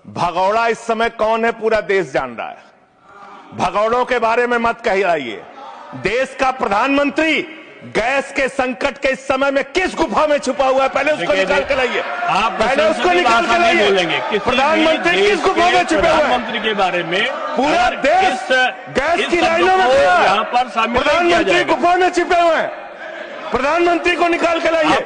भगौड़ा इस समय कौन है पूरा देश जान रहा है। भगौड़ों के बारे में मत कहिए। देश का प्रधानमंत्री गैस के संकट के इस समय में किस गुफा में छुपा हुआ है, पहले उसको निकाल के लाइए। पहले उसको निकाल के लाइए। प्रधानमंत्री किस गुफा में छुपे हुए हैं? प्रधानमंत्री के बारे में पूरा देश गैस की लाइनों में खड़ा है। प्रधानमंत्री गुफा में छिपे हुए हैं। प्रधानमंत्री को निकाल के लाइए।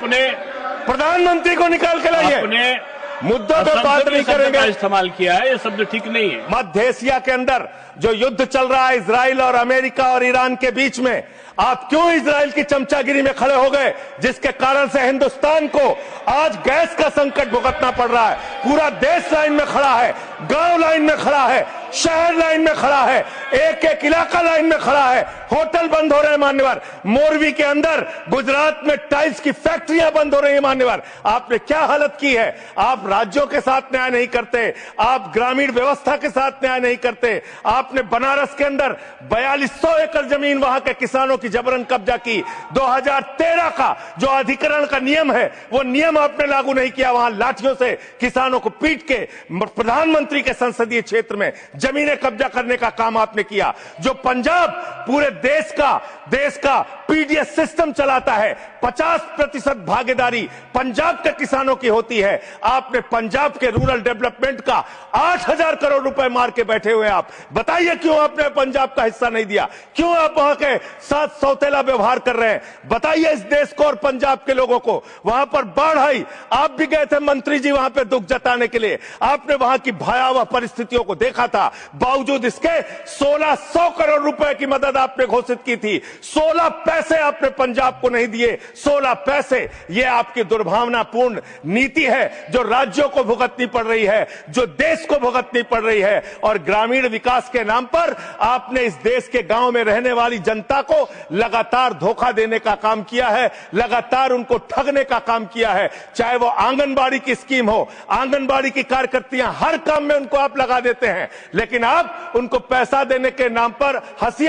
प्रधानमंत्री को निकाल के लाइए। मुद्दों पर बात नहीं करेंगे। इस्तेमाल किया है, ये शब्द ठीक नहीं है। मध्य एशिया के अंदर जो युद्ध चल रहा है इजराइल और अमेरिका और ईरान के बीच में, आप क्यों इजराइल की चमचागिरी में खड़े हो गए, जिसके कारण से हिंदुस्तान को आज गैस का संकट भुगतना पड़ रहा है। पूरा देश लाइन में खड़ा है, गांव लाइन में खड़ा है, शहर लाइन में खड़ा है, एक एक इलाका लाइन में खड़ा है। होटल बंद हो रहे हैं मान्यवर। मोरवी के अंदर गुजरात में टाइल्स की फैक्ट्रियां बंद हो रही है मान्यवर। आपने क्या हालत की है। आप राज्यों के साथ न्याय नहीं करते, आप ग्रामीण व्यवस्था के साथ न्याय नहीं करते। आपने बनारस के अंदर 4200 एकड़ जमीन वहां के किसानों की जबरन कब्जा की। 2013 का जो अधिकरण का नियम है, वो नियम आपने लागू नहीं किया। वहां लाठियों से किसानों को पीट के प्रधानमंत्री के संसदीय क्षेत्र में जमीनें कब्जा करने का काम आपने किया। जो पंजाब पूरे देश का पीडीएस सिस्टम चलाता है, 50% भागीदारी पंजाब के किसानों की होती है। आपने पंजाब के रूरल डेवलपमेंट का 8000 करोड़ रुपए मार के बैठे हुए। आप बताइए क्यों आपने पंजाब का हिस्सा नहीं दिया, क्यों आप वहां के साथ सौतेला व्यवहार कर रहे हैं। बताइए इस देश को और पंजाब के लोगों को। वहां पर बाढ़ आई, आप भी गए थे मंत्री जी वहां पे दुख जताने के लिए। आपने वहां की भयावह परिस्थितियों को देखा था। बावजूद इसके 1600 करोड़ रुपए की मदद आपने घोषित की थी। 16 पैसे आपने पंजाब को नहीं दिए। 16 पैसे। यह आपकी दुर्भावनापूर्ण नीति है जो राज्यों को भुगतनी पड़ रही है, जो देश को भुगतनी पड़ रही है। और ग्रामीण विकास के नाम पर आपने इस देश के गांव में रहने वाली जनता को लगातार धोखा देने का काम किया है, लगातार उनको ठगने का काम किया है। चाहे वो आंगनबाड़ी की स्कीम हो, आंगनबाड़ी की कार्यकर्तियां, हर काम में उनको आप लगा देते हैं, लेकिन आप उनको पैसा देने के नाम पर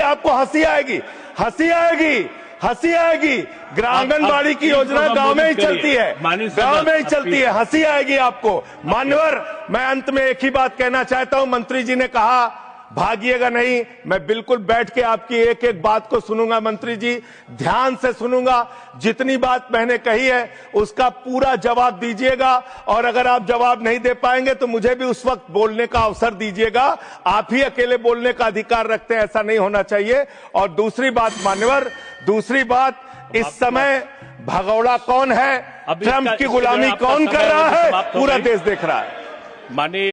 आपको हंसी आएगी, हंसी आएगी, हंसी आएगी। आंगनबाड़ी की योजना गांव में ही चलती है, गांव में ही चलती है, हंसी आएगी आपको। मान्यवर, मैं अंत में एक ही बात कहना चाहता हूं। मंत्री जी ने कहा भागिएगा नहीं, मैं बिल्कुल बैठ के आपकी एक एक बात को सुनूंगा। मंत्री जी, ध्यान से सुनूंगा। जितनी बात मैंने कही है उसका पूरा जवाब दीजिएगा, और अगर आप जवाब नहीं दे पाएंगे तो मुझे भी उस वक्त बोलने का अवसर दीजिएगा। आप ही अकेले बोलने का अधिकार रखते हैं, ऐसा नहीं होना चाहिए। और दूसरी बात मान्यवर, दूसरी बात, इस समय भगौड़ा कौन है, ट्रंप की गुलामी कौन कर रहा है, पूरा देश देख रहा है। माननीय